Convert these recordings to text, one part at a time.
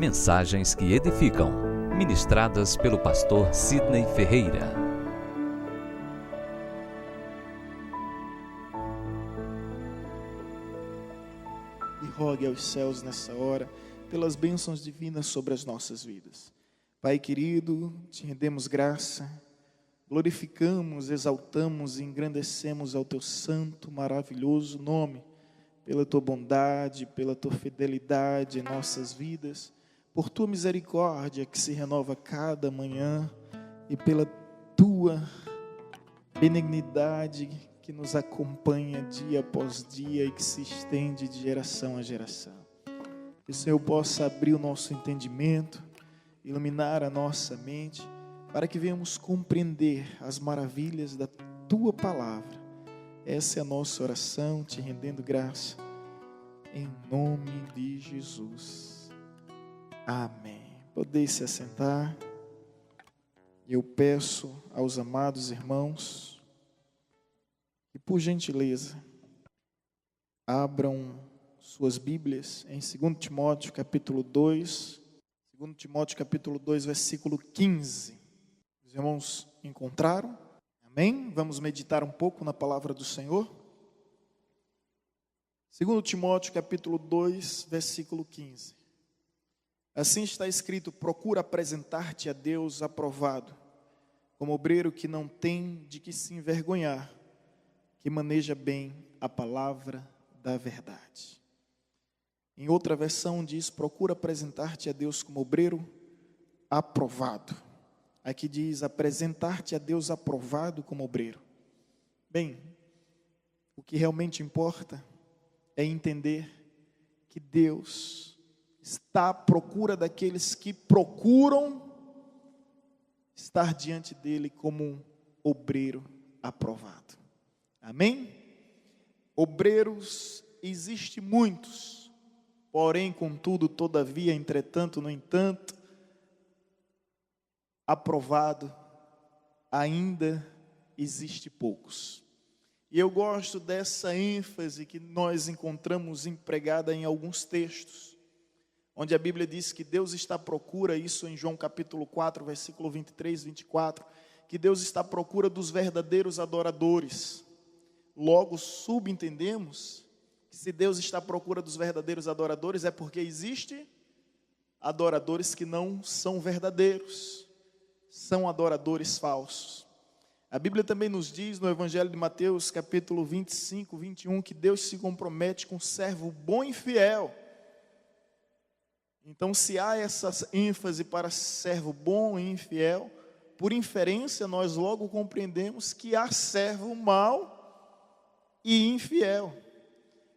Mensagens que edificam, ministradas pelo pastor Sidney Ferreira. E rogue aos céus nessa hora, pelas bênçãos divinas sobre as nossas vidas. Pai querido, te rendemos graça, glorificamos, exaltamos e engrandecemos ao teu santo, maravilhoso nome, pela tua bondade, pela tua fidelidade em nossas vidas, por tua misericórdia que se renova cada manhã e pela tua benignidade que nos acompanha dia após dia e que se estende de geração a geração. Que o Senhor possa abrir o nosso entendimento, iluminar a nossa mente, para que venhamos compreender as maravilhas da tua palavra. Essa é a nossa oração, te rendendo graça, em nome de Jesus. Amém. Podeis se assentar. Eu peço aos amados irmãos que, por gentileza, abram suas Bíblias em 2 Timóteo capítulo 2, 2 Timóteo capítulo 2, versículo 15. Os irmãos encontraram? Amém? Vamos meditar um pouco na palavra do Senhor. 2 Timóteo capítulo 2, versículo 15. Assim está escrito: procura apresentar-te a Deus aprovado, como obreiro que não tem de que se envergonhar, que maneja bem a palavra da verdade. Em outra versão diz: procura apresentar-te a Deus como obreiro aprovado. Aqui diz: apresentar-te a Deus aprovado como obreiro. Bem, o que realmente importa é entender que Deus está à procura daqueles que procuram estar diante dele como um obreiro aprovado. Amém? Obreiros existem muitos, porém, contudo, todavia, entretanto, no entanto, aprovado ainda existe poucos. E eu gosto dessa ênfase que nós encontramos empregada em alguns textos, onde a Bíblia diz que Deus está à procura, isso em João capítulo 4, versículo 23, 24, que Deus está à procura dos verdadeiros adoradores. Logo, subentendemos que se Deus está à procura dos verdadeiros adoradores, é porque existe adoradores que não são verdadeiros, são adoradores falsos. A Bíblia também nos diz no Evangelho de Mateus, capítulo 25, 21, que Deus se compromete com um servo bom e fiel. Então, se há essa ênfase para servo bom e infiel, por inferência, nós logo compreendemos que há servo mau e infiel.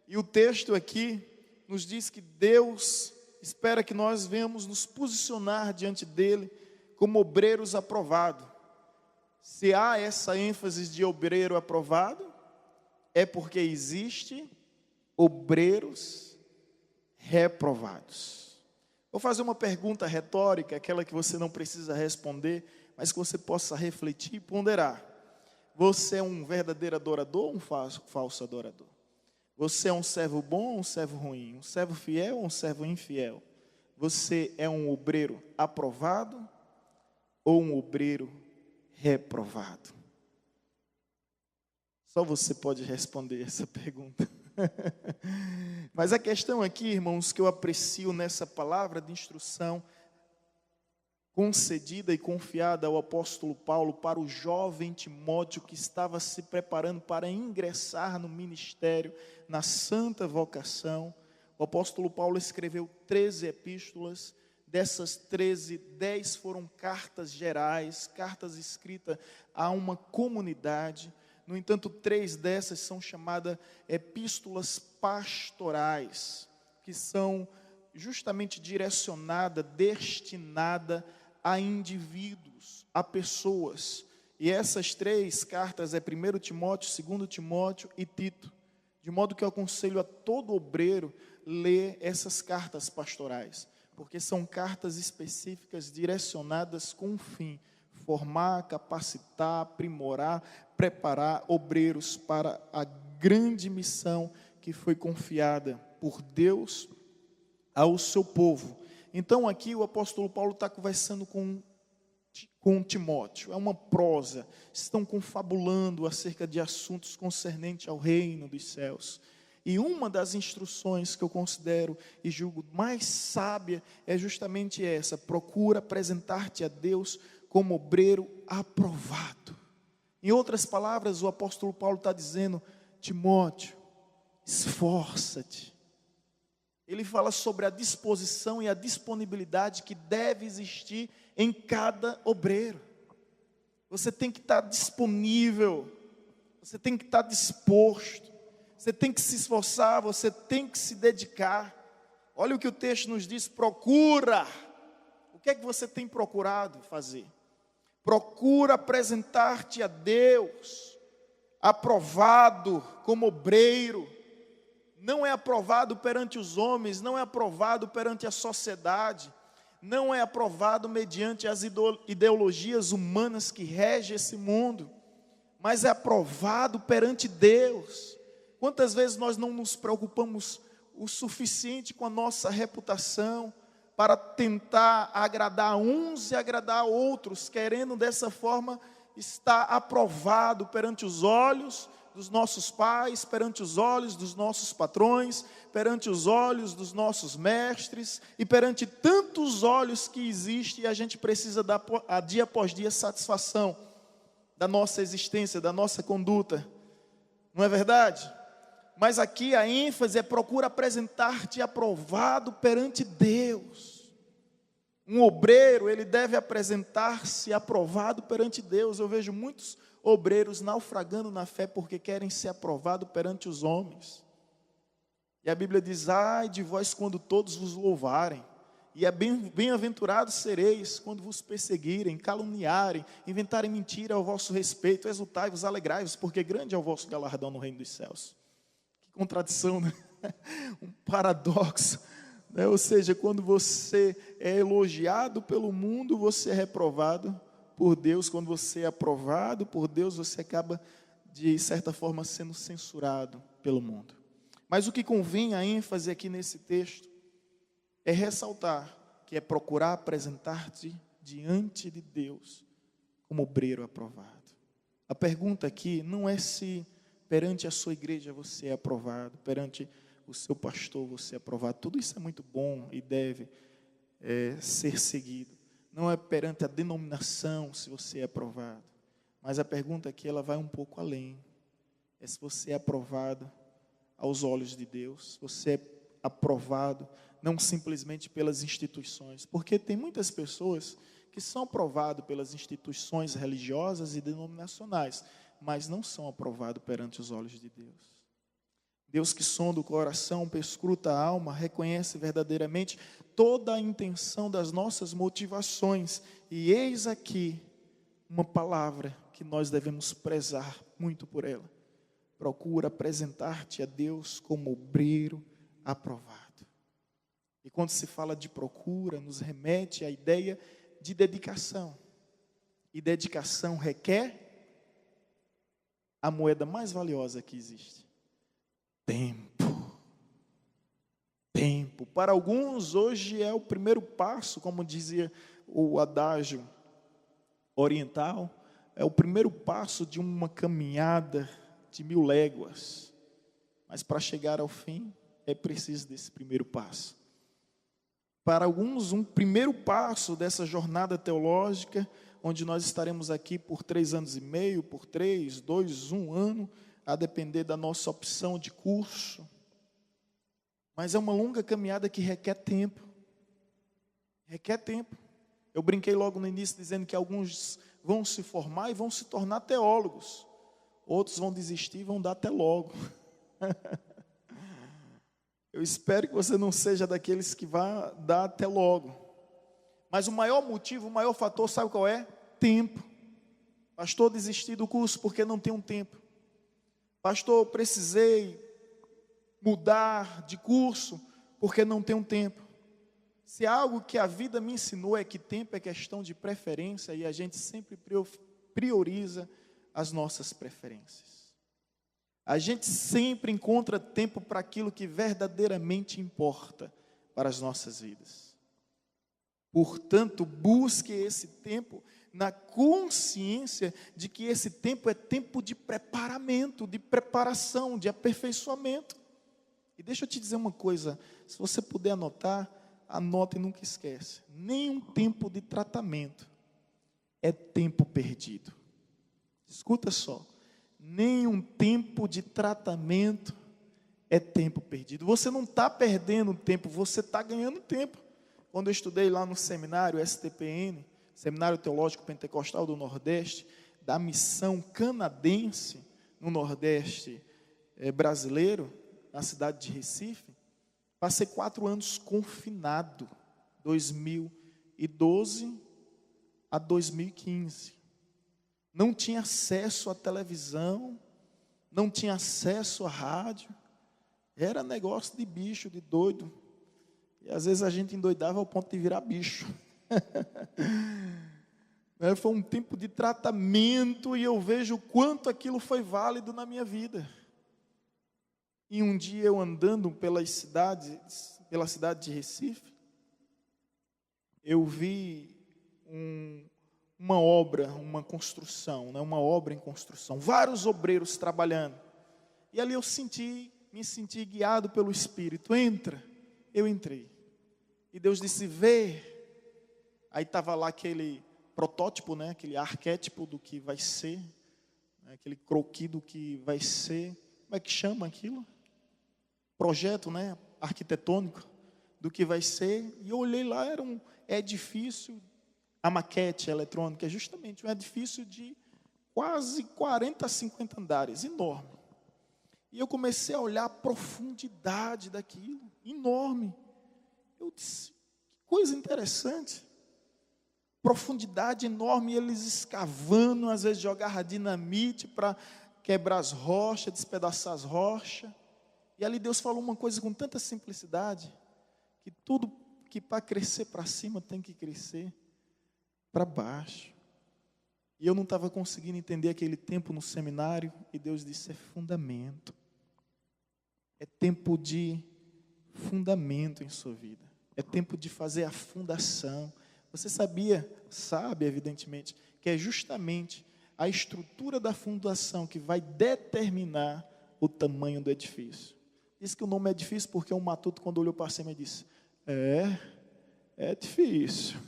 E o texto aqui nos diz que Deus espera que nós venhamos nos posicionar diante dele como obreiros aprovados. Se há essa ênfase de obreiro aprovado, é porque existe obreiros reprovados. Vou fazer uma pergunta retórica, aquela que você não precisa responder, mas que você possa refletir e ponderar. Você é um verdadeiro adorador ou um falso adorador? Você é um servo bom ou um servo ruim? Um servo fiel ou um servo infiel? Você é um obreiro aprovado ou um obreiro reprovado? Só você pode responder essa pergunta. Mas a questão aqui, irmãos, que eu aprecio nessa palavra de instrução concedida e confiada ao apóstolo Paulo para o jovem Timóteo que estava se preparando para ingressar no ministério, na santa vocação. O apóstolo Paulo escreveu 13 epístolas. Dessas 13, 10 foram cartas gerais, cartas escritas a uma comunidade. No entanto, 3 dessas são chamadas epístolas pastorais, que são justamente direcionadas, destinadas a indivíduos, a pessoas. E essas 3 cartas é 1 Timóteo, 2 Timóteo e Tito. De modo que eu aconselho a todo obreiro ler essas cartas pastorais, porque são cartas específicas direcionadas com um fim: formar, capacitar, aprimorar, preparar obreiros para a grande missão que foi confiada por Deus ao seu povo. Então aqui o apóstolo Paulo está conversando com Timóteo, é uma prosa, estão confabulando acerca de assuntos concernentes ao reino dos céus. E uma das instruções que eu considero e julgo mais sábia é justamente essa: procura apresentar-te a Deus como obreiro aprovado. Em outras palavras, o apóstolo Paulo está dizendo: Timóteo, esforça-te. Ele fala sobre a disposição e a disponibilidade que deve existir em cada obreiro. Você tem que estar disponível, você tem que estar disposto, você tem que se esforçar, você tem que se dedicar. Olha o que o texto nos diz: procura. O que é que você tem procurado fazer? Procura apresentar-te a Deus aprovado como obreiro. Não é aprovado perante os homens, não é aprovado perante a sociedade, não é aprovado mediante as ideologias humanas que regem esse mundo, mas é aprovado perante Deus. Quantas vezes nós não nos preocupamos o suficiente com a nossa reputação para tentar agradar uns e agradar outros, querendo dessa forma estar aprovado perante os olhos dos nossos pais, perante os olhos dos nossos patrões, perante os olhos dos nossos mestres e perante tantos olhos que existem, e a gente precisa dar dia após dia satisfação da nossa existência, da nossa conduta. Não é verdade? Mas aqui a ênfase é: procura apresentar-te aprovado perante Deus. Um obreiro, ele deve apresentar-se aprovado perante Deus. Eu vejo muitos obreiros naufragando na fé porque querem ser aprovados perante os homens. E a Bíblia diz: ai de vós quando todos vos louvarem, e é bem-aventurados sereis quando vos perseguirem, caluniarem, inventarem mentira ao vosso respeito. Exultai-vos, alegrai-vos, porque grande é o vosso galardão no reino dos céus. Que contradição, né? Um paradoxo, né? Ou seja, quando você é elogiado pelo mundo, você é reprovado por Deus. Quando você é aprovado por Deus, você acaba, de certa forma, sendo censurado pelo mundo. Mas o que convém a ênfase aqui nesse texto é ressaltar que é procurar apresentar-te diante de Deus como obreiro aprovado. A pergunta aqui não é se perante a sua igreja você é aprovado, perante o seu pastor você é aprovado. Tudo isso é muito bom e deve ser seguido. Não é perante a denominação se você é aprovado, mas a pergunta aqui ela vai um pouco além. É se você é aprovado aos olhos de Deus, se você é aprovado não simplesmente pelas instituições, porque tem muitas pessoas que são aprovadas pelas instituições religiosas e denominacionais, mas não são aprovados perante os olhos de Deus. Deus que sonda o coração, perscruta a alma, reconhece verdadeiramente toda a intenção das nossas motivações. E eis aqui uma palavra que nós devemos prezar muito por ela. Procura apresentar-te a Deus como obreiro aprovado. E quando se fala de procura, nos remete à ideia de dedicação. E dedicação requer a moeda mais valiosa que existe: tempo. Tempo. Para alguns, hoje é o primeiro passo, como dizia o adágio oriental, é o primeiro passo de uma caminhada de 1000 léguas. Mas para chegar ao fim, é preciso desse primeiro passo. Para alguns, um primeiro passo dessa jornada teológica, onde nós estaremos aqui por 3 anos e meio, por 3, 2, 1 ano, a depender da nossa opção de curso. Mas é uma longa caminhada que requer tempo. Requer tempo. Eu brinquei logo no início dizendo que alguns vão se formar e vão se tornar teólogos. Outros vão desistir e vão dar até logo. Eu espero que você não seja daqueles que vá dar até logo. Mas o maior motivo, o maior fator, sabe qual é? Tempo. Pastor, desisti do curso porque não tenho tempo. Pastor, precisei mudar de curso porque não tenho tempo. Se há algo que a vida me ensinou é que tempo é questão de preferência e a gente sempre prioriza as nossas preferências. A gente sempre encontra tempo para aquilo que verdadeiramente importa para as nossas vidas. Portanto, busque esse tempo na consciência de que esse tempo é tempo de preparamento, de preparação, de aperfeiçoamento. E deixa eu te dizer uma coisa, se você puder anotar, anote e nunca esquece. Nenhum tempo de tratamento é tempo perdido. Escuta só, nenhum tempo de tratamento é tempo perdido. Você não está perdendo tempo, você está ganhando tempo. Quando eu estudei lá no seminário STPN, Seminário Teológico Pentecostal do Nordeste, da missão canadense no Nordeste brasileiro, na cidade de Recife, passei 4 anos confinado, 2012 a 2015. Não tinha acesso à televisão, não tinha acesso à rádio, era negócio de bicho, de doido. E às vezes a gente endoidava ao ponto de virar bicho. Foi um tempo de tratamento e eu vejo o quanto aquilo foi válido na minha vida. E um dia eu andando pela cidade de Recife, eu vi uma obra, uma construção, uma obra em construção, vários obreiros trabalhando. E ali eu me senti guiado pelo Espírito. Entra, eu entrei. E Deus disse, vê. Aí estava lá aquele protótipo, aquele arquétipo do que vai ser, aquele croquis do que vai ser. Como é que chama aquilo? Projeto, arquitetônico do que vai ser. E eu olhei lá, era um edifício, a maquete eletrônica, é justamente um edifício de quase 40, 50 andares, enorme. E eu comecei a olhar a profundidade daquilo, enorme. Eu disse, que coisa interessante. Profundidade enorme, eles escavando, às vezes jogavam dinamite para quebrar as rochas, despedaçar as rochas. E ali Deus falou uma coisa com tanta simplicidade, que tudo que para crescer para cima tem que crescer para baixo. E eu não estava conseguindo entender aquele tempo no seminário, e Deus disse, é fundamento. É tempo de fundamento em sua vida. É tempo de fazer a fundação. Você sabe evidentemente, que é justamente a estrutura da fundação que vai determinar o tamanho do edifício. Diz que o nome é difícil porque um matuto, quando olhou para cima, disse, é difícil.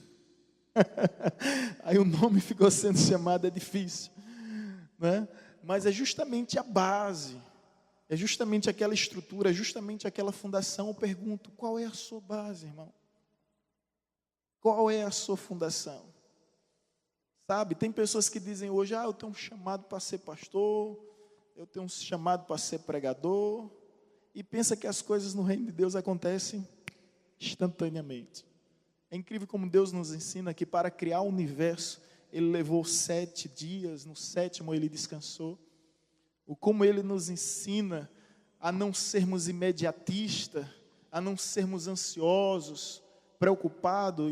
Aí o nome ficou sendo chamado edifício. Mas é justamente a base, é justamente aquela estrutura, é justamente aquela fundação. Eu pergunto, qual é a sua base, irmão? Qual é a sua fundação? Sabe, tem pessoas que dizem hoje, eu tenho um chamado para ser pastor, eu tenho um chamado para ser pregador, e pensa que as coisas no reino de Deus acontecem instantaneamente. É incrível como Deus nos ensina que para criar o universo, Ele levou 7 dias, no 7º Ele descansou. Como Ele nos ensina a não sermos imediatistas, a não sermos ansiosos, preocupados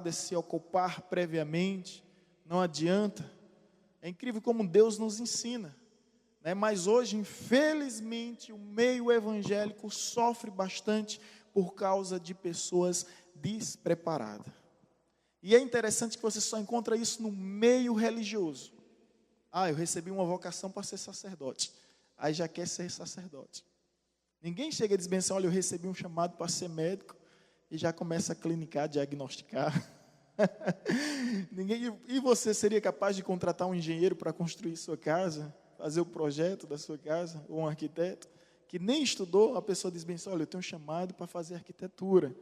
é se ocupar previamente, não adianta. É incrível como Deus nos ensina. Mas hoje, infelizmente, o meio evangélico sofre bastante por causa de pessoas despreparadas. E é interessante que você só encontra isso no meio religioso. Eu recebi uma vocação para ser sacerdote. Aí já quer ser sacerdote. Ninguém chega e diz bem assim, olha, eu recebi um chamado para ser médico, e já começa a clinicar, diagnosticar. E você seria capaz de contratar um engenheiro para construir sua casa? Fazer o projeto da sua casa, ou um arquiteto, que nem estudou? A pessoa diz bem assim, olha, eu tenho um chamado para fazer arquitetura,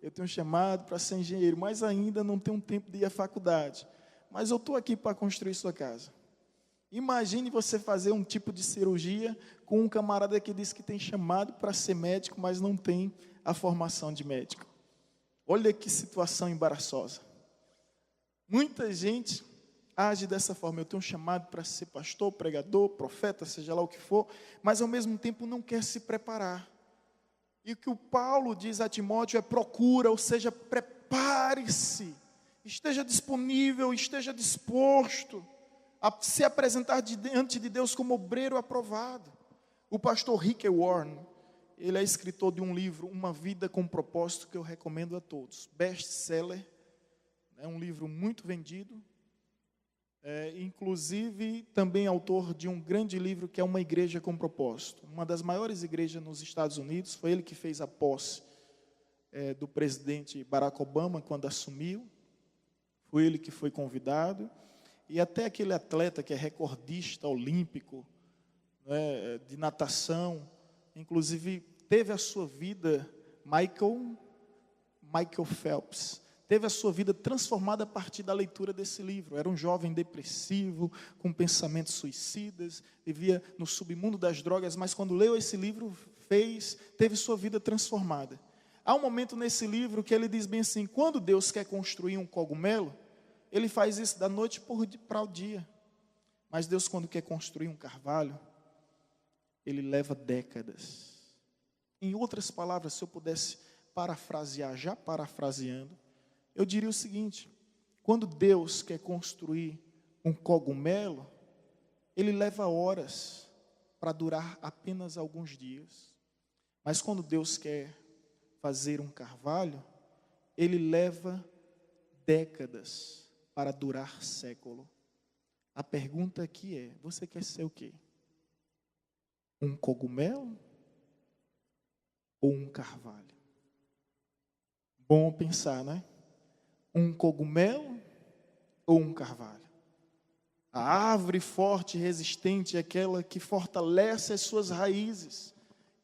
eu tenho um chamado para ser engenheiro, mas ainda não tenho tempo de ir à faculdade, mas eu estou aqui para construir sua casa. Imagine você fazer um tipo de cirurgia com um camarada que diz que tem chamado para ser médico, mas não tem a formação de médico. Olha que situação embaraçosa. Muita gente age dessa forma, eu tenho um chamado para ser pastor, pregador, profeta, seja lá o que for, mas ao mesmo tempo não quer se preparar. E o que o Paulo diz a Timóteo é procura, ou seja, prepare-se, esteja disponível, esteja disposto a se apresentar diante de Deus como obreiro aprovado. O pastor Rick Warren, ele é escritor de um livro, Uma Vida com Propósito, que eu recomendo a todos, best-seller É um livro muito vendido. Inclusive, também autor de um grande livro que é Uma Igreja com Propósito. Uma das maiores igrejas nos Estados Unidos. Foi ele que fez a posse do presidente Barack Obama quando assumiu. Foi ele que foi convidado. E até aquele atleta que é recordista olímpico, né, de natação, inclusive teve a sua vida, Michael Phelps, teve a sua vida transformada a partir da leitura desse livro. Era um jovem depressivo, com pensamentos suicidas, vivia no submundo das drogas, mas quando leu esse livro, teve sua vida transformada. Há um momento nesse livro que ele diz bem assim: quando Deus quer construir um cogumelo, Ele faz isso da noite para o dia. Mas Deus, quando quer construir um carvalho, Ele leva décadas. Em outras palavras, se eu pudesse parafrasear, já parafraseando, eu diria o seguinte: quando Deus quer construir um cogumelo, Ele leva horas para durar apenas alguns dias. Mas quando Deus quer fazer um carvalho, Ele leva décadas para durar século. A pergunta aqui é: você quer ser o quê? Um cogumelo ou um carvalho? Bom pensar, né? Um cogumelo ou um carvalho? A árvore forte e resistente é aquela que fortalece as suas raízes.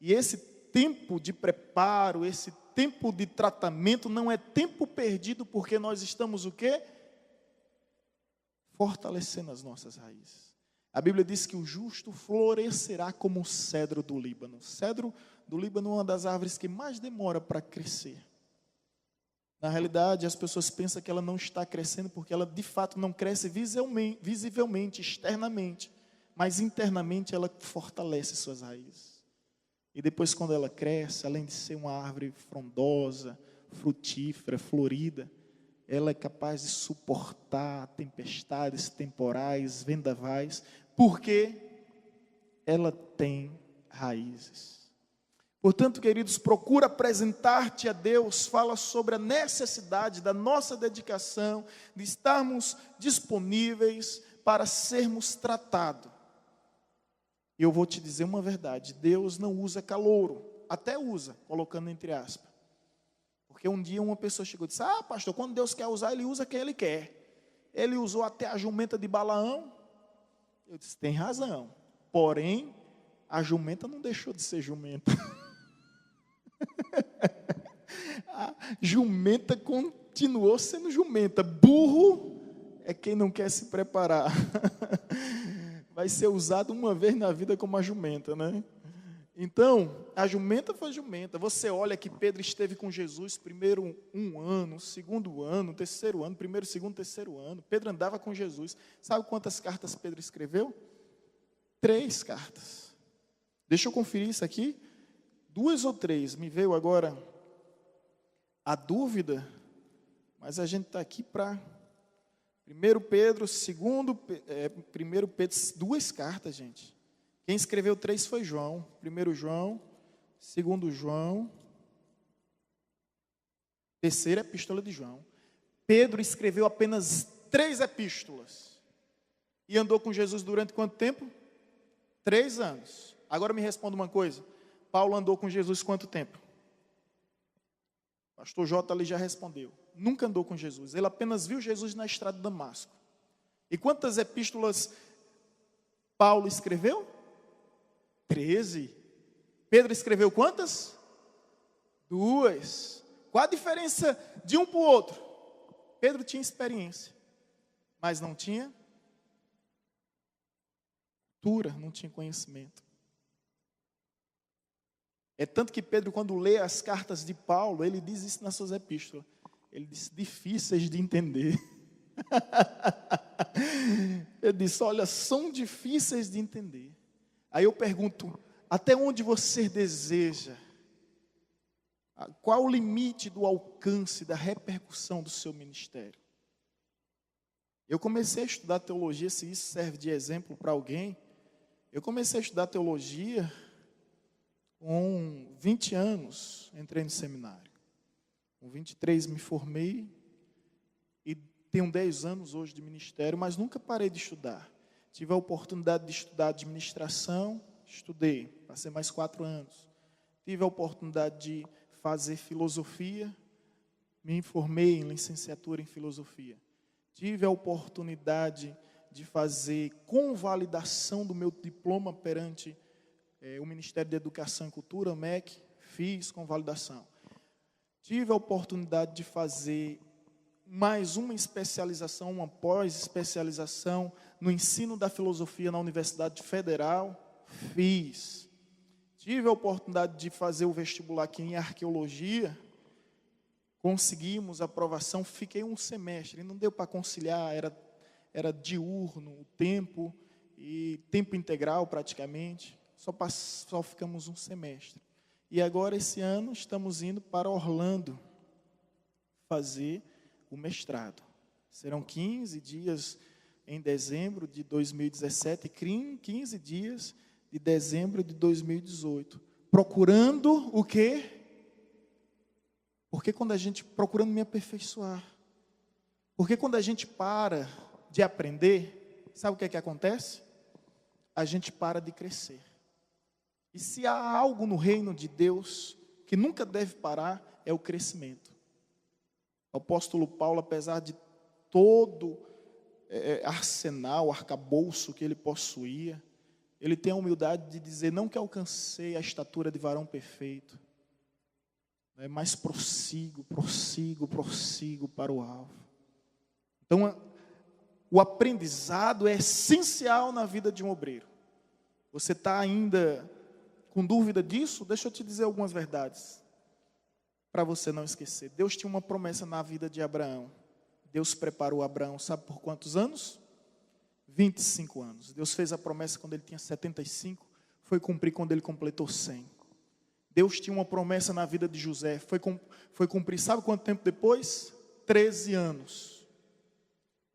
E esse tempo de preparo, esse tempo de tratamento não é tempo perdido, porque nós estamos o quê? Fortalecendo as nossas raízes. A Bíblia diz que o justo florescerá como o cedro do Líbano. O cedro do Líbano é uma das árvores que mais demora para crescer. Na realidade, as pessoas pensam que ela não está crescendo porque ela de fato não cresce visivelmente, externamente, mas internamente ela fortalece suas raízes. E depois, quando ela cresce, além de ser uma árvore frondosa, frutífera, florida, ela é capaz de suportar tempestades, temporais, vendavais, porque ela tem raízes. Portanto, queridos, procura apresentar-te a Deus, fala sobre a necessidade da nossa dedicação, de estarmos disponíveis para sermos tratados. E eu vou te dizer uma verdade: Deus não usa calouro, até usa, colocando entre aspas. Porque um dia uma pessoa chegou e disse: pastor, quando Deus quer usar, Ele usa quem Ele quer. Ele usou até a jumenta de Balaão. Eu disse: tem razão, porém, a jumenta não deixou de ser jumenta. A jumenta continuou sendo jumenta. Burro é quem não quer se preparar. Vai ser usado uma vez na vida como a jumenta, né? Então, a jumenta foi jumenta. Você olha que Pedro esteve com Jesus primeiro um ano, segundo ano, terceiro ano, primeiro, segundo, terceiro ano. Pedro andava com Jesus. Sabe quantas cartas Pedro escreveu? 3 cartas. Deixa eu conferir isso aqui. 2 ou 3. Me veio agora a dúvida, mas a gente está aqui para 1 Pedro, 1 Pedro, 2 cartas, gente. Quem escreveu 3 foi João. 1 João, 2 João, 3ª epístola de João. Pedro escreveu apenas 3 epístolas. E andou com Jesus durante quanto tempo? 3 anos. Agora me responda uma coisa. Paulo andou com Jesus quanto tempo? Pastor J ali já respondeu. Nunca andou com Jesus. Ele apenas viu Jesus na estrada de Damasco. E quantas epístolas Paulo escreveu? 13. Pedro escreveu quantas? 2. Qual a diferença de um para o outro? Pedro tinha experiência, mas não tinha cultura, não tinha conhecimento. É tanto que Pedro, quando lê as cartas de Paulo, ele diz isso nas suas epístolas. Ele diz: difíceis de entender. Ele disse: olha, são difíceis de entender. Aí eu pergunto: até onde você deseja? Qual o limite do alcance, da repercussão do seu ministério? Eu comecei a estudar teologia, se isso serve de exemplo para alguém. Eu comecei a estudar teologia com 20 anos, entrei no seminário. Com 23 me formei. E tenho 10 anos hoje de ministério, mas nunca parei de estudar. Tive a oportunidade de estudar administração, estudei, passei mais 4 anos. Tive a oportunidade de fazer filosofia, me formei em licenciatura em filosofia. Tive a oportunidade de fazer convalidação do meu diploma perante o Ministério da Educação e Cultura, o MEC, fiz convalidação. Tive a oportunidade de fazer mais uma especialização, uma pós-especialização no ensino da filosofia na Universidade Federal, fiz. Tive a oportunidade de fazer o vestibular aqui em arqueologia, conseguimos aprovação, fiquei um semestre, não deu para conciliar, era diurno o tempo, e tempo integral praticamente, só ficamos um semestre. E agora, esse ano, estamos indo para Orlando fazer o mestrado. Serão 15 dias em dezembro de 2017 e 15 dias de dezembro de 2018. Procurando o quê? Porque quando a gente, procurando me aperfeiçoar. Porque quando a gente para de aprender, sabe o que é que acontece? A gente para de crescer. E se há algo no reino de Deus que nunca deve parar, é o crescimento. O apóstolo Paulo, apesar de todo arsenal, arcabouço que ele possuía, ele tem a humildade de dizer, não que alcancei a estatura de varão perfeito, mas prossigo para o alvo. Então, o aprendizado é essencial na vida de um obreiro. Você está ainda com dúvida disso? Deixa eu te dizer algumas verdades, para você não esquecer. Deus tinha uma promessa na vida de Abraão. Deus preparou Abraão, sabe por quantos anos? 25 anos. Deus fez a promessa quando ele tinha 75, foi cumprir quando ele completou 100. Deus tinha uma promessa na vida de José, foi cumprir, sabe quanto tempo depois? 13 anos.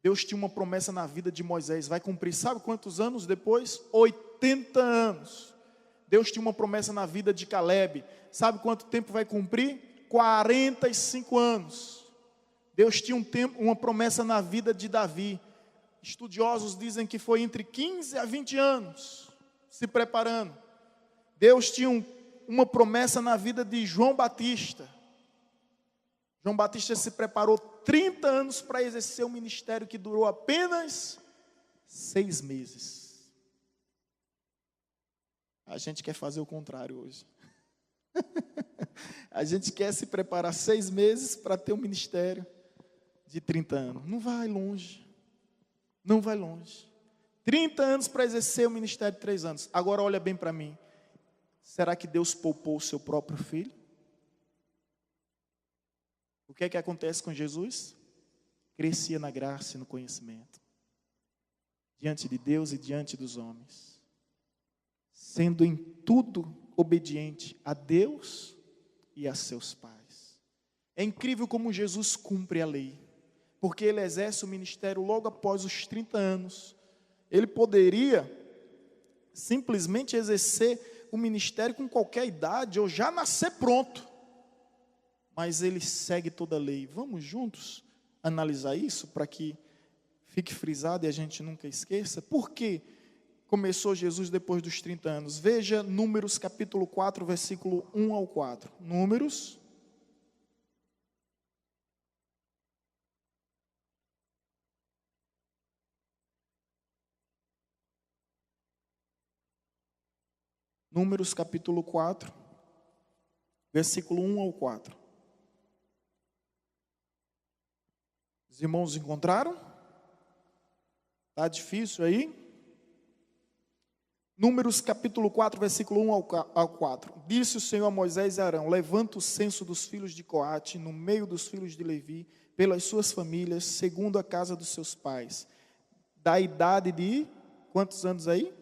Deus tinha uma promessa na vida de Moisés, vai cumprir, sabe quantos anos depois? 80 anos. Deus tinha uma promessa na vida de Caleb, sabe quanto tempo vai cumprir? 45 anos. Deus tinha uma promessa na vida de Davi. Estudiosos dizem que foi entre 15 a 20 anos, se preparando. Deus tinha uma promessa na vida de João Batista. João Batista se preparou 30 anos para exercer um ministério que durou apenas 6 meses. A gente quer fazer o contrário hoje. A gente quer se preparar 6 meses para ter um ministério de 30 anos. Não vai longe. Não vai longe. 30 anos para exercer o ministério de 3 anos. Agora olha bem para mim. Será que Deus poupou o seu próprio filho? O que é que acontece com Jesus? Crescia na graça e no conhecimento. Diante de Deus e diante dos homens. Sendo em tudo obediente a Deus e a seus pais. É incrível como Jesus cumpre a lei. Porque ele exerce o ministério logo após os 30 anos. Ele poderia simplesmente exercer o ministério com qualquer idade, ou já nascer pronto. Mas ele segue toda a lei. Vamos juntos analisar isso, para que fique frisado e a gente nunca esqueça. Por que começou Jesus depois dos 30 anos? Veja Números capítulo 4, versículo 1 ao 4. Números capítulo 4, versículo 1 ao 4. Os irmãos encontraram? Está difícil aí? Números capítulo 4, versículo 1 ao 4. Disse o Senhor a Moisés e a Arão: levanta o censo dos filhos de Coate, no meio dos filhos de Levi, pelas suas famílias, segundo a casa dos seus pais. Da idade de, quantos anos aí?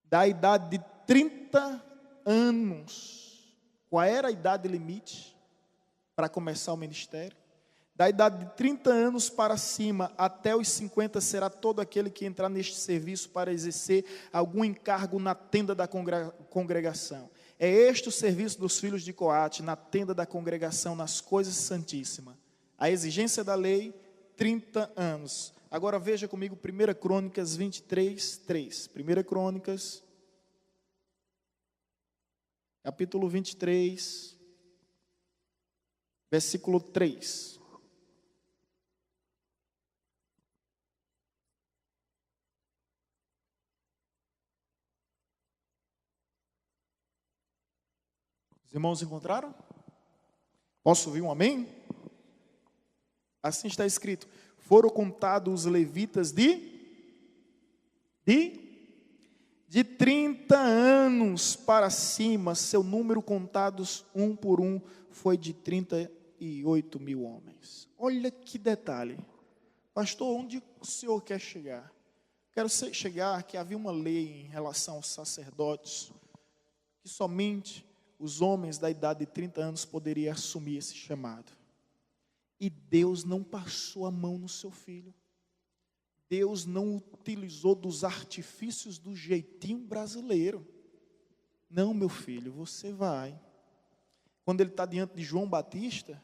Da idade de 30 anos. Qual era a idade limite para começar o ministério? Da idade de 30 anos para cima, até os 50, será todo aquele que entrar neste serviço para exercer algum encargo na tenda da congregação. É este o serviço dos filhos de Coate na tenda da congregação, nas coisas santíssimas. A exigência da lei, 30 anos. Agora veja comigo 1 Crônicas 23, 3. 1 Crônicas, capítulo 23, versículo 3. Os irmãos encontraram? Posso ouvir um amém? Assim está escrito: foram contados os levitas de 30 anos para cima, seu número contados um por um foi de 38 mil homens. Olha que detalhe. Pastor, onde o senhor quer chegar? Quero chegar que havia uma lei em relação aos sacerdotes, que somente os homens da idade de 30 anos poderiam assumir esse chamado. E Deus não passou a mão no seu filho. Deus não utilizou dos artifícios do jeitinho brasileiro. Não, meu filho, você vai. Quando ele está diante de João Batista,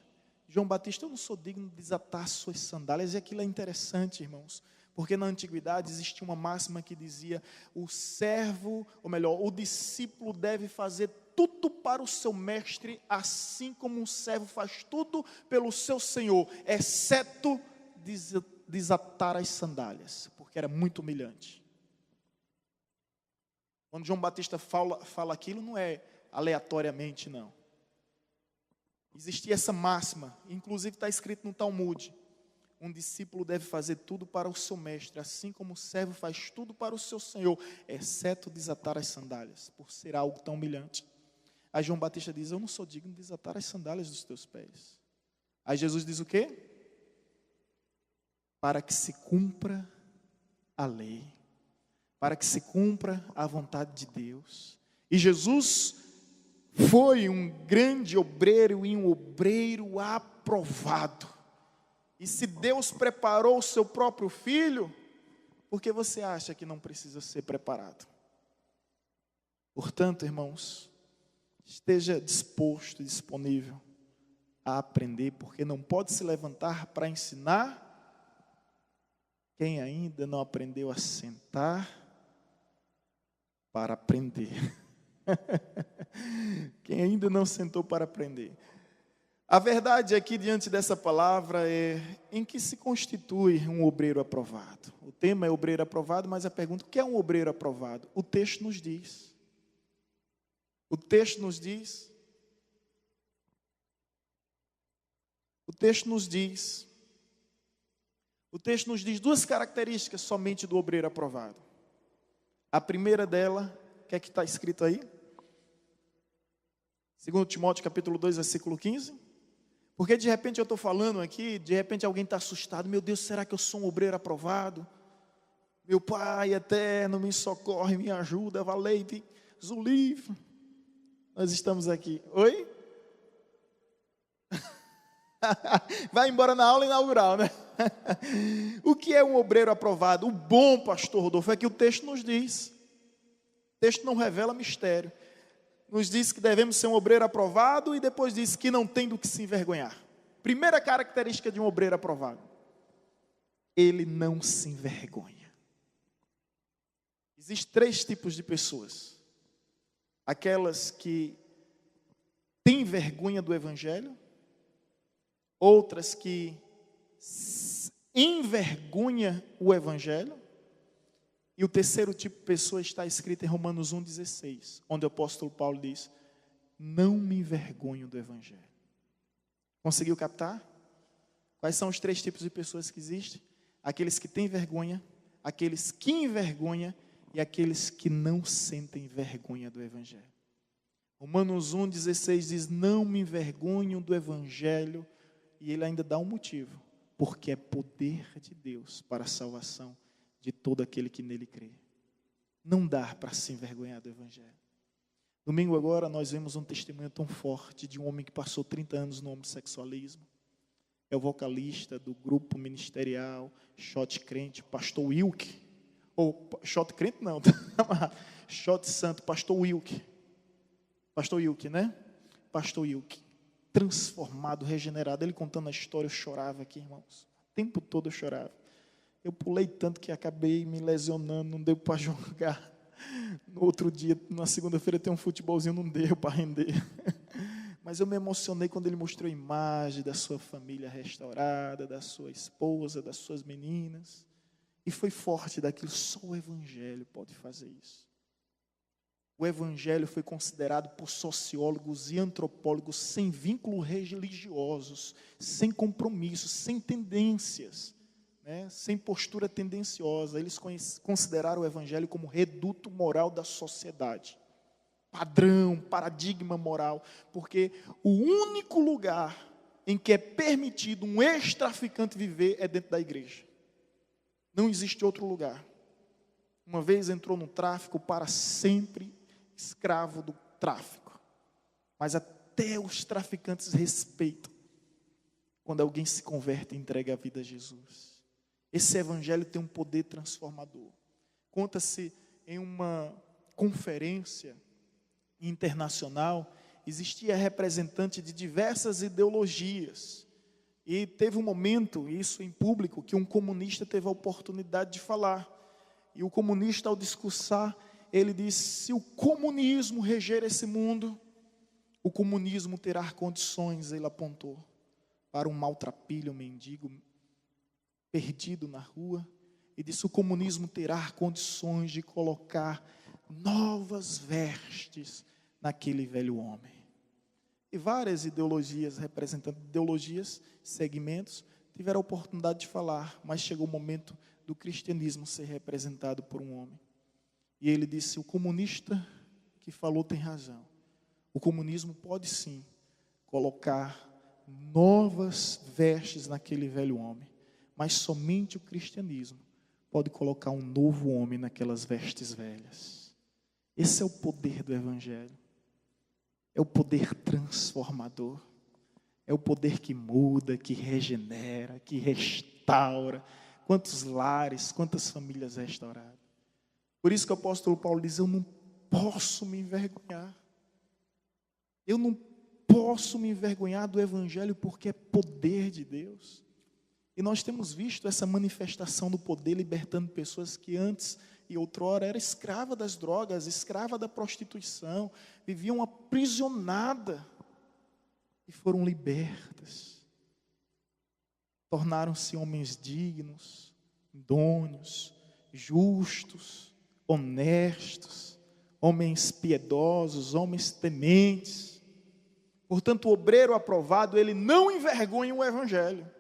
eu não sou digno de desatar suas sandálias. E aquilo é interessante, irmãos, porque na antiguidade existia uma máxima que dizia: o servo, ou melhor, o discípulo deve fazer tudo para o seu mestre, assim como um servo faz tudo pelo seu senhor, exceto desatar as sandálias, porque era muito humilhante. Quando João Batista fala aquilo, não é aleatoriamente, não. Existia essa máxima, inclusive está escrito no Talmud: um discípulo deve fazer tudo para o seu mestre, assim como o servo faz tudo para o seu senhor, exceto desatar as sandálias, por ser algo tão humilhante. Aí João Batista diz: eu não sou digno de desatar as sandálias dos teus pés. Aí Jesus diz o quê? Para que se cumpra a lei, para que se cumpra a vontade de Deus. E Jesus foi um grande obreiro e um obreiro aprovado. E se Deus preparou o seu próprio filho, por que você acha que não precisa ser preparado? Portanto, irmãos, esteja disposto e disponível a aprender, porque não pode se levantar para ensinar quem ainda não aprendeu a sentar para aprender. Quem ainda não sentou para aprender. A verdade aqui diante dessa palavra é em que se constitui um obreiro aprovado. O tema é obreiro aprovado, mas a pergunta: o que é um obreiro aprovado? O texto nos diz. O texto nos diz. O texto nos diz. O texto nos diz duas características somente do obreiro aprovado. A primeira dela, o que é que está escrito aí? 2 Timóteo capítulo 2, versículo 15. Porque de repente eu estou falando aqui, de repente alguém está assustado: meu Deus, será que eu sou um obreiro aprovado? Meu Pai eterno, me socorre, me ajuda, valei-te, Zulif. Nós estamos aqui. Oi? Vai embora na aula inaugural, né? O que é um obreiro aprovado? O bom, pastor Rodolfo, é que o texto nos diz. O texto não revela mistério. Nos diz que devemos ser um obreiro aprovado e depois diz que não tem do que se envergonhar. Primeira característica de um obreiro aprovado: ele não se envergonha. Existem 3 tipos de pessoas: aquelas que têm vergonha do evangelho, outras que envergonham o evangelho, e o terceiro tipo de pessoa está escrito em Romanos 1,16, onde o apóstolo Paulo diz: não me envergonho do evangelho. Conseguiu captar? Quais são os 3 tipos de pessoas que existem? Aqueles que têm vergonha, aqueles que envergonham e aqueles que não sentem vergonha do evangelho. Romanos 1,16 diz: não me envergonho do evangelho, e ele ainda dá um motivo: porque é poder de Deus para a salvação de todo aquele que nele crê. Não dá para se envergonhar do evangelho. Domingo agora nós vemos um testemunho tão forte de um homem que passou 30 anos no homossexualismo. É o vocalista do grupo ministerial Shot Crente, pastor Wilk. Ou Shot Crente não, Shot Santo, pastor Wilk. Pastor Wilke, né? Pastor Wilke, transformado, regenerado. Ele contando a história, eu chorava aqui, irmãos. O tempo todo eu chorava. Eu pulei tanto que acabei me lesionando, não deu para jogar. No outro dia, na segunda-feira, tem um futebolzinho, não deu para render. Mas eu me emocionei quando ele mostrou a imagem da sua família restaurada, da sua esposa, das suas meninas. E foi forte daquilo, só o Evangelho pode fazer isso. O Evangelho foi considerado por sociólogos e antropólogos sem vínculos religiosos, sem compromissos, sem tendências, né? Sem postura tendenciosa. Eles consideraram o Evangelho como reduto moral da sociedade. Padrão, paradigma moral. Porque o único lugar em que é permitido um ex-traficante viver é dentro da igreja. Não existe outro lugar. Uma vez entrou no tráfico, para sempre escravo do tráfico. Mas até os traficantes respeitam quando alguém se converte e entrega a vida a Jesus. Esse evangelho tem um poder transformador. Conta-se em uma conferência internacional, existia representante de diversas ideologias. E teve um momento, isso em público, que um comunista teve a oportunidade de falar. E o comunista, ao discursar, ele disse: se o comunismo reger esse mundo, o comunismo terá condições, ele apontou, para um maltrapilho, um mendigo perdido na rua, e disse: o comunismo terá condições de colocar novas vestes naquele velho homem. E várias ideologias, representando ideologias, segmentos, tiveram a oportunidade de falar, mas chegou o momento do cristianismo ser representado por um homem. E ele disse: o comunista que falou tem razão. O comunismo pode sim colocar novas vestes naquele velho homem, mas somente o cristianismo pode colocar um novo homem naquelas vestes velhas. Esse é o poder do evangelho. É o poder transformador. É o poder que muda, que regenera, que restaura. Quantos lares, quantas famílias restauradas. Por isso que o apóstolo Paulo diz: eu não posso me envergonhar. Eu não posso me envergonhar do evangelho, porque é poder de Deus. E nós temos visto essa manifestação do poder libertando pessoas que antes e outrora era escrava das drogas, escrava da prostituição, viviam aprisionada e foram libertas. Tornaram-se homens dignos, idôneos, justos, honestos, homens piedosos, homens tementes. Portanto, o obreiro aprovado, ele não envergonha o evangelho.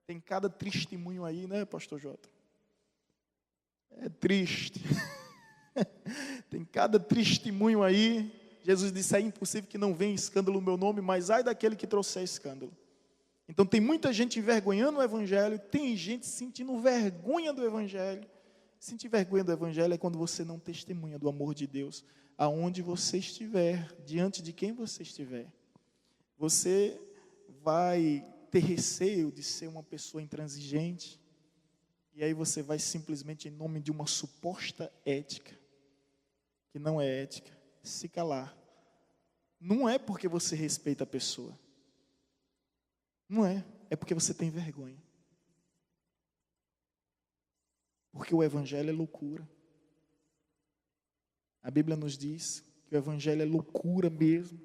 Tem cada testemunho aí, né, pastor Jota? É triste. Tem cada testemunho aí. Jesus disse: é impossível que não venha escândalo no meu nome, mas ai daquele que trouxer escândalo. Então tem muita gente envergonhando o evangelho, tem gente sentindo vergonha do evangelho. Sentir vergonha do evangelho é quando você não testemunha do amor de Deus, aonde você estiver, diante de quem você estiver. Você vai ter receio de ser uma pessoa intransigente, e aí você vai simplesmente, em nome de uma suposta ética, que não é ética, se calar. Não é porque você respeita a pessoa. Não é. É porque você tem vergonha. Porque o evangelho é loucura. A Bíblia nos diz que o evangelho é loucura mesmo,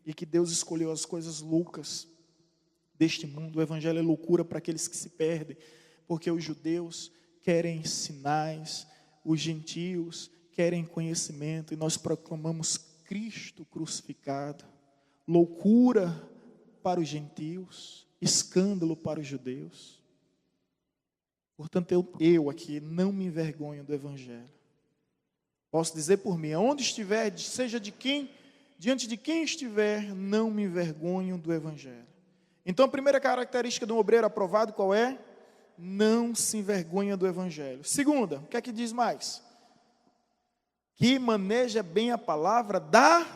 e que Deus escolheu as coisas loucas deste mundo. O evangelho é loucura para aqueles que se perdem, porque os judeus querem sinais, os gentios querem conhecimento, e nós proclamamos Cristo crucificado. Loucura para os gentios, escândalo para os judeus. Portanto, eu aqui não me envergonho do evangelho. Posso dizer por mim: aonde estiver, seja de quem, diante de quem estiver, não me envergonho do evangelho. Então a primeira característica de um obreiro aprovado qual é? Não se envergonha do evangelho. Segunda, o que é que diz mais? Que maneja bem a palavra da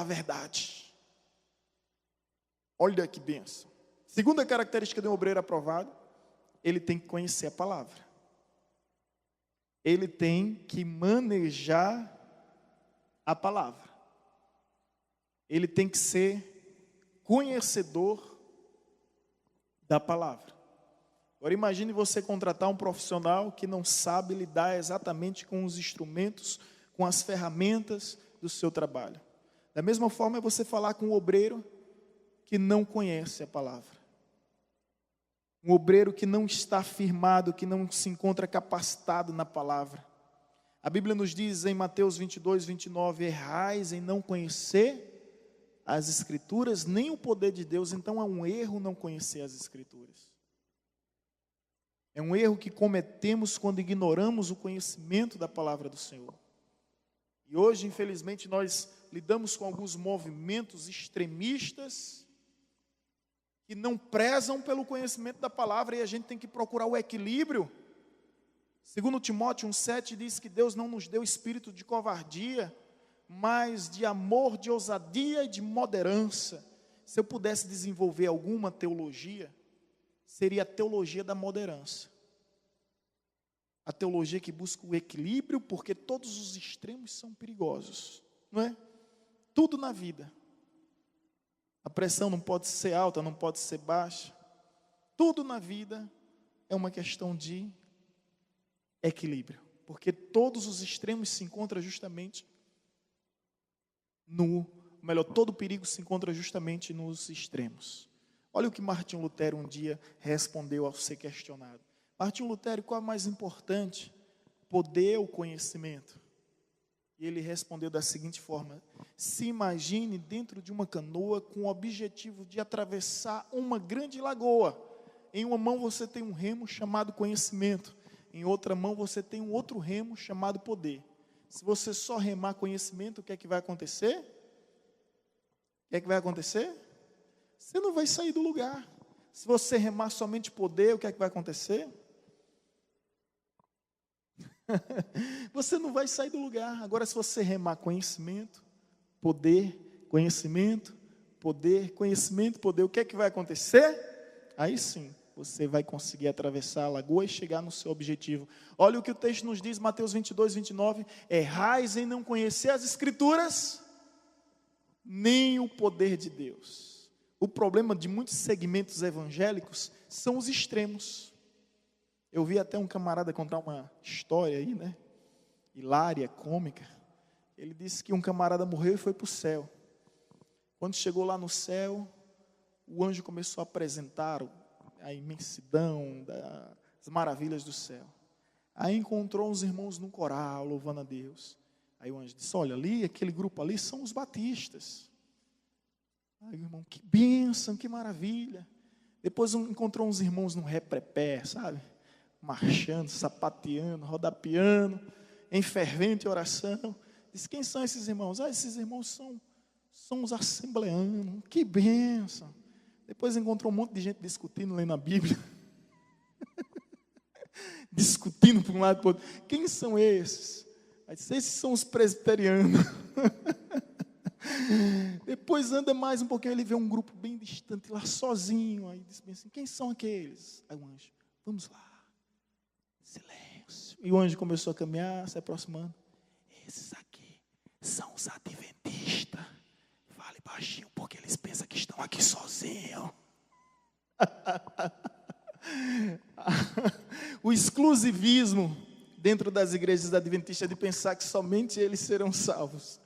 verdade. Olha que bênção. Segunda característica de um obreiro aprovado: ele tem que conhecer a palavra. ele tem que manejar a palavra. Ele tem que ser conhecedor da palavra. Agora imagine você contratar um profissional que não sabe lidar exatamente com os instrumentos, com as ferramentas do seu trabalho. Da mesma forma é você falar com um obreiro que não conhece a palavra. Um obreiro que não está firmado, que não se encontra capacitado na palavra. A Bíblia nos diz em Mateus 22, 29, errais em não conhecer as Escrituras, nem o poder de Deus. Então é um erro não conhecer as Escrituras. É um erro que cometemos quando ignoramos o conhecimento da palavra do Senhor. E hoje, infelizmente, nós lidamos com alguns movimentos extremistas que não prezam pelo conhecimento da palavra, e a gente tem que procurar o equilíbrio. Segundo Timóteo 1,7 diz que Deus não nos deu espírito de covardia, mas de amor, de ousadia e de moderança. Se eu pudesse desenvolver alguma teologia, seria a teologia da moderança. A teologia que busca o equilíbrio, porque todos os extremos são perigosos, não é? Tudo na vida. A pressão não pode ser alta, não pode ser baixa. Tudo na vida é uma questão de equilíbrio, porque todos os extremos se encontram justamente todo perigo se encontra justamente nos extremos. Olha o que Martinho Lutero um dia respondeu ao ser questionado. Martinho Lutero, qual é mais importante? Poder ou conhecimento? E ele respondeu da seguinte forma: se imagine dentro de uma canoa com o objetivo de atravessar uma grande lagoa. Em uma mão você tem um remo chamado conhecimento, em outra mão você tem um outro remo chamado poder. Se você só remar conhecimento, o que é que vai acontecer? O que é que vai acontecer? Você não vai sair do lugar. Se você remar somente poder, o que é que vai acontecer? Você não vai sair do lugar. Agora, se você remar conhecimento, poder, conhecimento, poder, conhecimento, poder, o que é que vai acontecer? Aí sim, você vai conseguir atravessar a lagoa e chegar no seu objetivo. Olha o que o texto nos diz, Mateus 22, 29. Errais em não conhecer as Escrituras, nem o poder de Deus. O problema de muitos segmentos evangélicos são os extremos. Eu vi até um camarada contar uma história aí, né? Hilária, cômica. Ele disse que um camarada morreu e foi para o céu. Quando chegou lá no céu, o anjo começou a apresentar a imensidão das maravilhas do céu. Aí encontrou uns irmãos num coral, louvando a Deus. Aí o anjo disse, olha ali, aquele grupo ali são os batistas. Aí o irmão, que bênção, que maravilha. Depois encontrou uns irmãos num reprepé, sabe? Marchando, sapateando, rodapiando, em fervente oração. Disse, quem são esses irmãos? Esses irmãos são os assembleanos, que bênção. Depois encontrou um monte de gente discutindo, lendo a Bíblia. Discutindo para um lado e para o outro. Quem são esses? Aí disse, esses são os presbiterianos. Depois anda mais um pouquinho, ele vê um grupo bem distante lá sozinho. Aí disse bem assim, quem são aqueles? Aí o anjo, vamos lá. Silêncio. E o anjo começou a caminhar, se aproximando. Esses aqui são os adventistas. Fale baixinho, porque eles pensam que estão aqui sozinhos. O exclusivismo dentro das igrejas adventistas de pensar que somente eles serão salvos.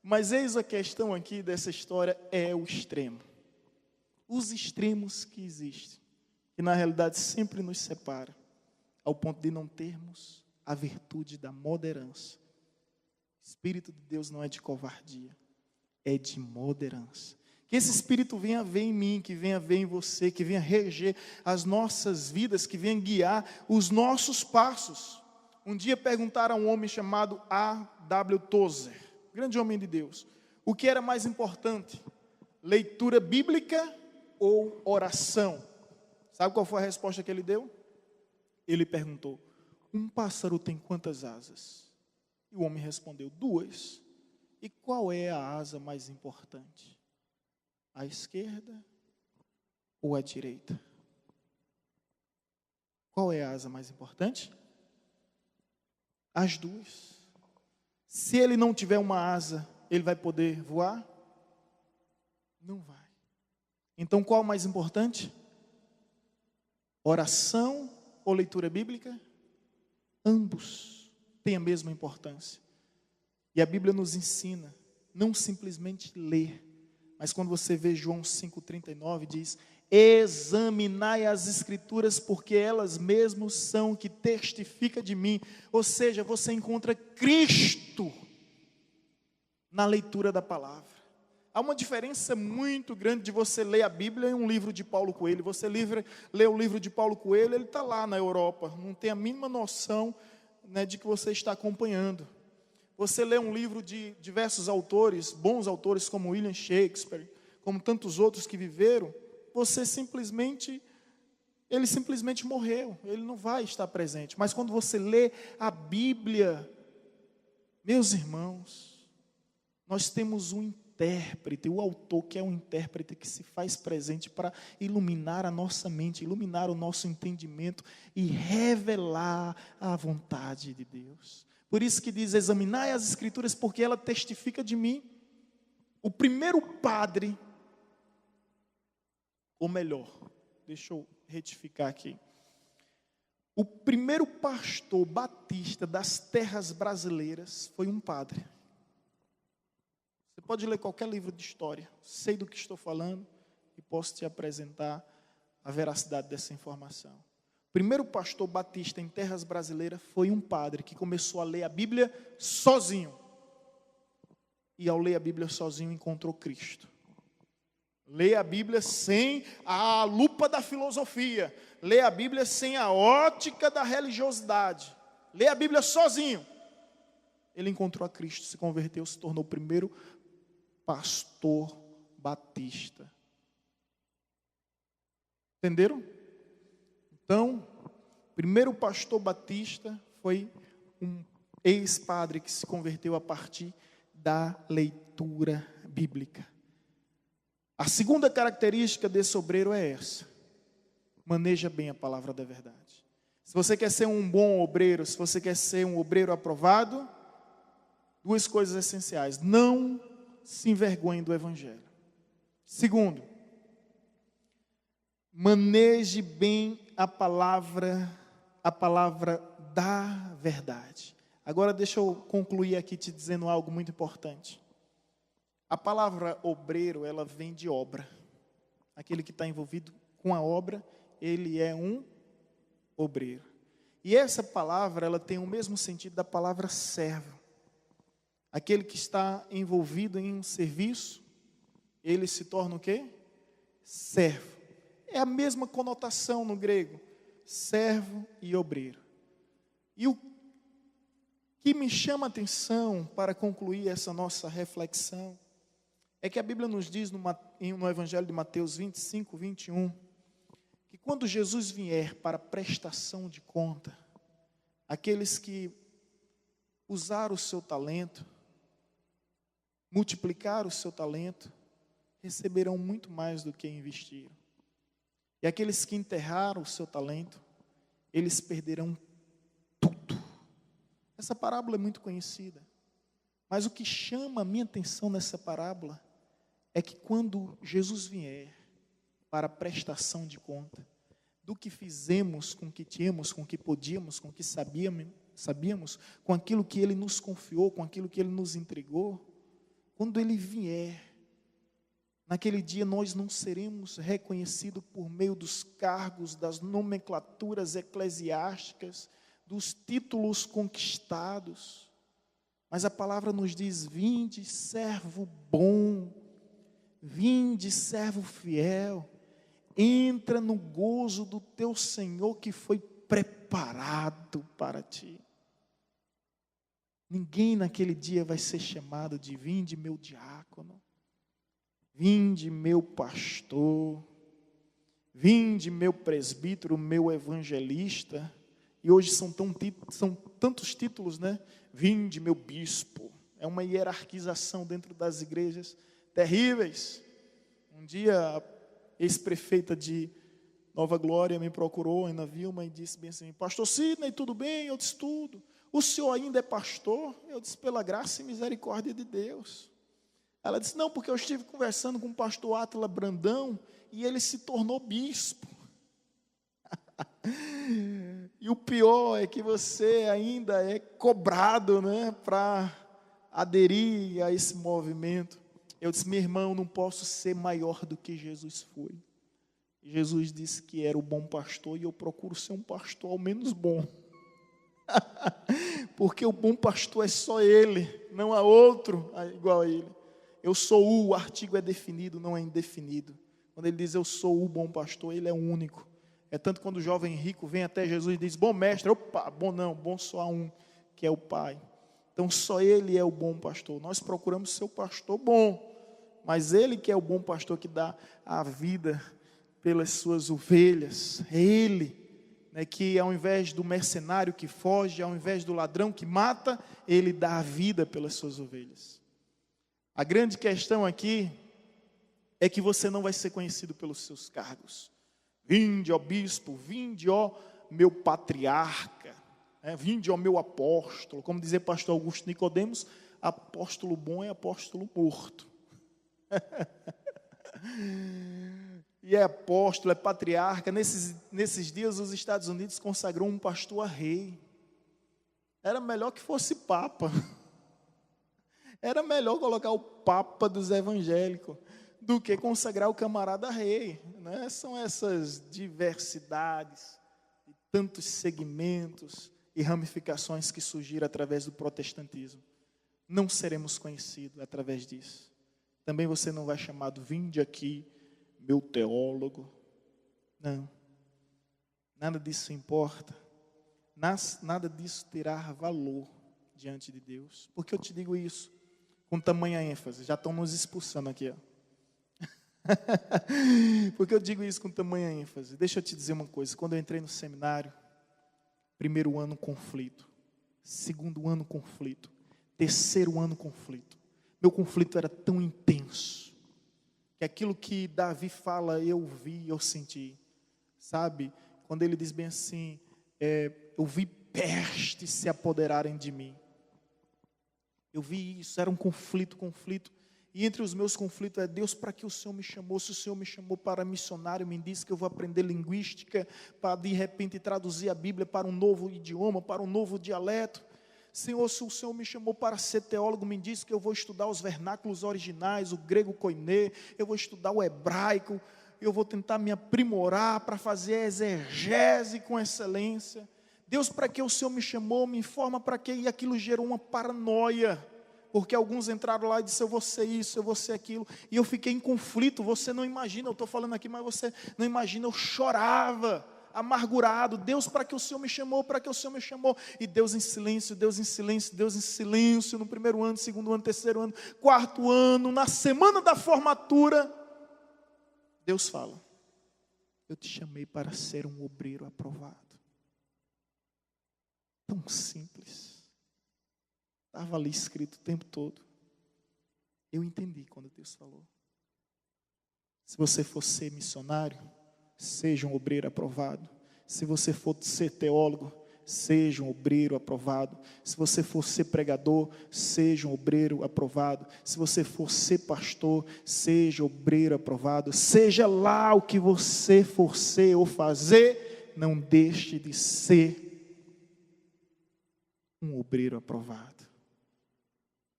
Mas eis a questão aqui dessa história, é o extremo. Os extremos que existem, que na realidade sempre nos separam, ao ponto de não termos a virtude da moderança. O Espírito de Deus não é de covardia, é de moderança. Que esse Espírito venha ver em mim, que venha ver em você, que venha reger as nossas vidas, que venha guiar os nossos passos. Um dia perguntaram a um homem chamado A.W. Tozer, grande homem de Deus, o que era mais importante, leitura bíblica ou oração? Sabe qual foi a resposta que ele deu? Ele perguntou, um pássaro tem quantas asas? E o homem respondeu, 2. E qual é a asa mais importante? A esquerda ou a direita? Qual é a asa mais importante? As duas. Se ele não tiver uma asa, ele vai poder voar? Não vai. Então qual é o mais importante? Oração ou leitura bíblica? Ambos têm a mesma importância. E a Bíblia nos ensina, não simplesmente ler, mas quando você vê João 5,39, diz: examinai as Escrituras, porque elas mesmas são o que testifica de mim. Ou seja, você encontra Cristo na leitura da palavra. Há uma diferença muito grande de você ler a Bíblia em um livro de Paulo Coelho. Você lê o livro de Paulo Coelho, ele está lá na Europa, não tem a mínima noção, né, de que você está acompanhando. Você lê um livro de diversos autores, bons autores como William Shakespeare, como tantos outros que viveram, ele simplesmente morreu, ele não vai estar presente. Mas quando você lê a Bíblia, meus irmãos, nós temos um intérprete, o autor que é um intérprete que se faz presente para iluminar a nossa mente, iluminar o nosso entendimento e revelar a vontade de Deus. Por isso que diz: examinai as Escrituras, porque ela testifica de mim. O primeiro padre, ou melhor, deixa eu retificar aqui. O primeiro pastor batista das terras brasileiras foi um padre. Você pode ler qualquer livro de história, sei do que estou falando e posso te apresentar a veracidade dessa informação. O primeiro pastor batista em terras brasileiras foi um padre que começou a ler a Bíblia sozinho. E ao ler a Bíblia sozinho encontrou Cristo. Lê a Bíblia sem a lupa da filosofia. Lê a Bíblia sem a ótica da religiosidade. Lê a Bíblia sozinho. Ele encontrou a Cristo, se converteu, se tornou o primeiro pastor batista. Entenderam? Então, o primeiro pastor batista foi um ex-padre que se converteu a partir da leitura bíblica. A segunda característica desse obreiro é essa: maneja bem a palavra da verdade. Se você quer ser um bom obreiro, se você quer ser um obreiro aprovado, duas coisas essenciais: não se envergonhe do Evangelho. Segundo, maneje bem a palavra da verdade. Agora deixa eu concluir aqui te dizendo algo muito importante. A palavra obreiro, ela vem de obra. Aquele que está envolvido com a obra, ele é um obreiro. E essa palavra, ela tem o mesmo sentido da palavra servo. Aquele que está envolvido em um serviço, ele se torna o quê? Servo. É a mesma conotação no grego, servo e obreiro. E o que me chama a atenção para concluir essa nossa reflexão é que a Bíblia nos diz no Evangelho de Mateus 25, 21, que quando Jesus vier para prestação de conta, aqueles que usaram o seu talento, multiplicaram o seu talento, receberão muito mais do que investiram. E aqueles que enterraram o seu talento, eles perderão tudo. Essa parábola é muito conhecida. Mas o que chama a minha atenção nessa parábola é que quando Jesus vier para a prestação de conta do que fizemos, com o que tínhamos, com o que podíamos, com o que sabíamos, com aquilo que Ele nos confiou, com aquilo que Ele nos entregou, quando Ele vier, naquele dia nós não seremos reconhecidos por meio dos cargos, das nomenclaturas eclesiásticas, dos títulos conquistados, mas a palavra nos diz: vinde, servo bom, vinde, servo fiel, entra no gozo do teu Senhor que foi preparado para ti. Ninguém naquele dia vai ser chamado de vinde meu diácono, vinde meu pastor, vinde meu presbítero, meu evangelista. E hoje são tantos títulos, né? Vinde meu bispo. É uma hierarquização dentro das igrejas terríveis. Um dia a ex-prefeita de Nova Glória me procurou, Ana Vilma, e disse bem assim: pastor Sidney, tudo bem? Eu disse: tudo. o senhor ainda é pastor? Eu disse, pela graça e misericórdia de Deus. Ela disse, não, porque eu estive conversando com o pastor Átila Brandão e ele se tornou bispo. E o pior é que você ainda é cobrado, né, para aderir a esse movimento. Eu disse, meu irmão, não posso ser maior do que Jesus foi. Jesus disse que era o bom pastor e eu procuro ser um pastor ao menos bom. Porque o bom pastor é só ele, não há outro igual a ele. Eu sou o artigo é definido, não é indefinido. Quando ele diz eu sou o bom pastor, ele é o único. É tanto quando o jovem rico vem até Jesus e diz, bom mestre, opa, bom não, bom só há um, que é o Pai. Então só ele é o bom pastor. Nós procuramos ser o pastor bom, mas ele que é o bom pastor que dá a vida pelas suas ovelhas. É ele, né, que ao invés do mercenário que foge, ao invés do ladrão que mata, ele dá a vida pelas suas ovelhas. A grande questão aqui é que você não vai ser conhecido pelos seus cargos. Vinde, ó bispo, vinde, ó meu patriarca, né? Vinde, ó meu apóstolo. Como dizia pastor Augusto Nicodemos, apóstolo bom é apóstolo morto. E é apóstolo, é patriarca. Nesses dias os Estados Unidos consagrou um pastor a rei. Era melhor que fosse papa. Era melhor colocar o papa dos evangélicos do que consagrar o camarada rei, né? São essas diversidades, e tantos segmentos e ramificações que surgiram através do protestantismo. Não seremos conhecidos através disso. Também você não vai chamado, vinde aqui, meu teólogo. Não, nada disso importa, nada disso terá valor diante de Deus. Por que eu te digo isso? Com tamanha ênfase, já estão nos expulsando aqui, ó. Porque eu digo isso com tamanha ênfase? Deixa eu te dizer uma coisa. Quando eu entrei no seminário, primeiro ano conflito, segundo ano conflito, terceiro ano conflito. Meu conflito era tão intenso que aquilo que Davi fala, eu vi, eu senti. Sabe? Quando ele diz bem assim, eu vi pestes se apoderarem de mim. Eu vi isso, era um conflito. E entre os meus conflitos é, Deus, para que o Senhor me chamou? Se o Senhor me chamou para missionário, me disse que eu vou aprender linguística, para de repente traduzir a Bíblia para um novo idioma, para um novo dialeto. Senhor, se o Senhor me chamou para ser teólogo, me disse que eu vou estudar os vernáculos originais, o grego koiné, eu vou estudar o hebraico, eu vou tentar me aprimorar para fazer a exegese com excelência. Deus, para que o Senhor me chamou, me informa para que, e aquilo gerou uma paranoia, porque alguns entraram lá e disseram, eu vou ser isso, eu vou ser aquilo, e eu fiquei em conflito. Você não imagina, eu estou falando aqui, mas você não imagina, eu chorava, amargurado. Deus, para que o Senhor me chamou, para que o Senhor me chamou, e Deus em silêncio, Deus em silêncio, Deus em silêncio, no primeiro ano, segundo ano, terceiro ano, quarto ano, na semana da formatura, Deus fala, eu te chamei para ser um obreiro aprovado. Tão simples. Estava ali escrito o tempo todo. Eu entendi quando Deus falou. Se você for ser missionário, seja um obreiro aprovado. Se você for ser teólogo, seja um obreiro aprovado. Se você for ser pregador, seja um obreiro aprovado. Se você for ser pastor, seja obreiro aprovado. Seja lá o que você for ser ou fazer, não deixe de ser um obreiro aprovado,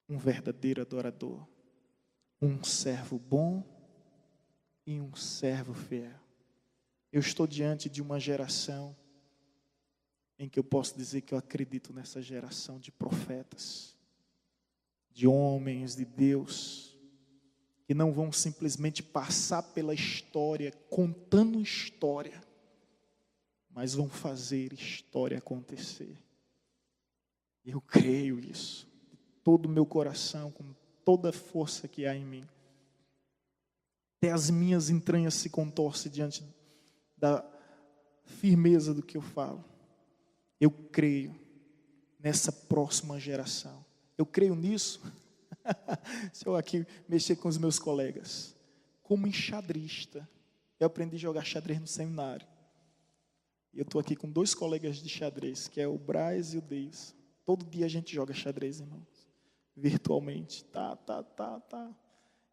um verdadeiro adorador, um servo bom e um servo fiel. Eu estou diante de uma geração em que eu posso dizer que eu acredito nessa geração de profetas, de homens de Deus, que não vão simplesmente passar pela história, contando história, mas vão fazer história acontecer. Eu creio isso, de todo o meu coração, com toda a força que há em mim. Até as minhas entranhas se contorcem diante da firmeza do que eu falo. Eu creio nessa próxima geração. Eu creio nisso. Se eu aqui mexer com os meus colegas, como enxadrista, eu aprendi a jogar xadrez no seminário. E eu estou aqui com 2 colegas de xadrez, que é o Braz e o Deis. Todo dia a gente joga xadrez, irmãos. Virtualmente. Tá.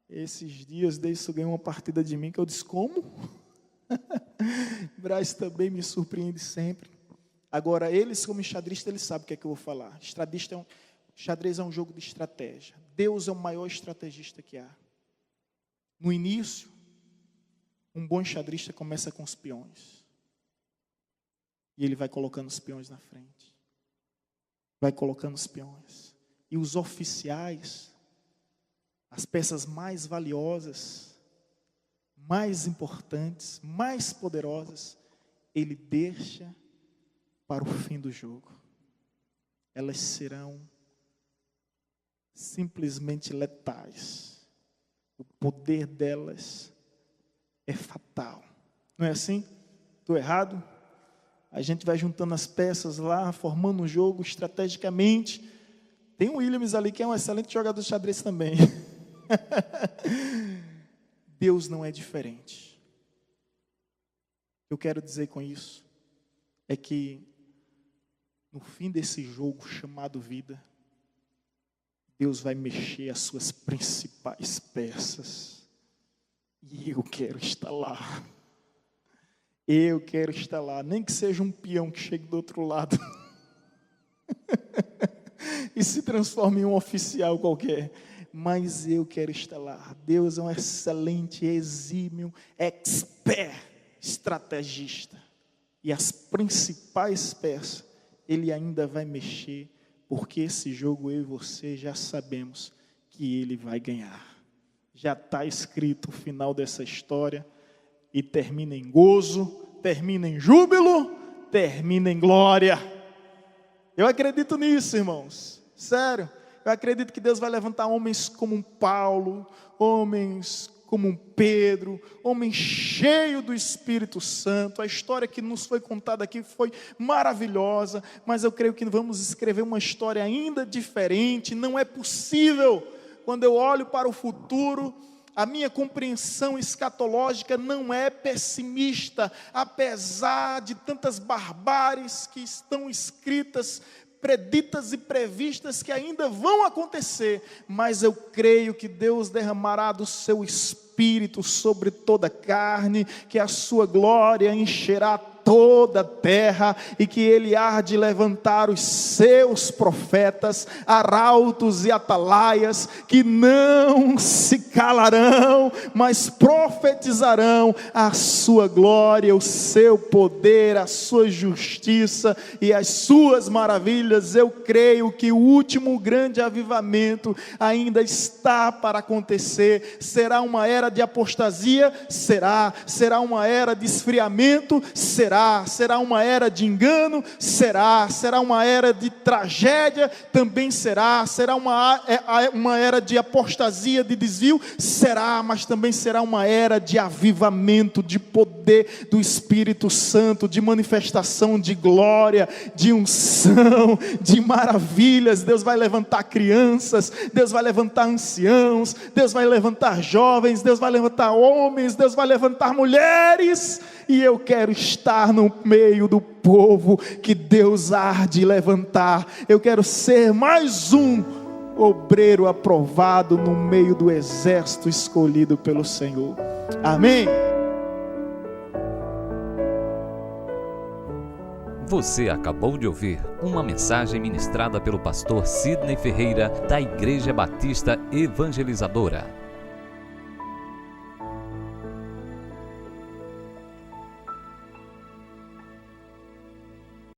Esses dias, Deison ganhou uma partida de mim que eu disse, como? Braz também me surpreende sempre. Agora, eles como xadrista, eles sabem o que é que eu vou falar. Xadrez é um jogo de estratégia. Deus é o maior estrategista que há. No início, um bom xadrista começa com os peões. E ele vai colocando os peões na frente. Vai colocando os peões. E os oficiais, as peças mais valiosas, mais importantes, mais poderosas, ele deixa para o fim do jogo. Elas serão simplesmente letais. O poder delas é fatal. Não é assim? Estou errado? A gente vai juntando as peças lá, formando um jogo estrategicamente. Tem o Williams ali que é um excelente jogador de xadrez também. Deus não é diferente. O que eu quero dizer com isso é que no fim desse jogo chamado vida, Deus vai mexer as suas principais peças. E eu quero estar lá. Eu quero estar lá. Nem que seja um peão que chegue do outro lado. E se transforme em um oficial qualquer. Mas eu quero estar lá. Deus é um excelente, exímio, expert, estrategista. E as principais peças, Ele ainda vai mexer, porque esse jogo eu e você já sabemos que Ele vai ganhar. Já está escrito o final dessa história, e termina em gozo, termina em júbilo, termina em glória. Eu acredito nisso, irmãos, sério. Eu acredito que Deus vai levantar homens como um Paulo, homens como um Pedro, homens cheios do Espírito Santo. A história que nos foi contada aqui foi maravilhosa, mas eu creio que vamos escrever uma história ainda diferente. Não é possível, quando eu olho para o futuro, a minha compreensão escatológica não é pessimista, apesar de tantas barbáries que estão escritas, preditas e previstas que ainda vão acontecer, mas eu creio que Deus derramará do seu Espírito sobre toda a carne, que a sua glória encherá toda a terra, e que Ele há de levantar os seus profetas, arautos e atalaias, que não se calarão, mas profetizarão a sua glória, o seu poder, a sua justiça e as suas maravilhas. Eu creio que o último grande avivamento ainda está para acontecer. Será uma era de apostasia? Será uma era de esfriamento? Será uma era de engano? Será uma era de tragédia? Também será uma era de apostasia, de desvio? Mas também será uma era de avivamento, de poder do Espírito Santo, de manifestação de glória, de unção, de maravilhas. Deus vai levantar crianças, Deus vai levantar anciãos, Deus vai levantar jovens, Deus vai levantar homens, Deus vai levantar mulheres, e eu quero estar no meio do povo que Deus há de levantar. Eu quero ser mais um obreiro aprovado no meio do exército escolhido pelo Senhor. Amém? Você acabou de ouvir uma mensagem ministrada pelo pastor Sidney Ferreira, da Igreja Batista Evangelizadora.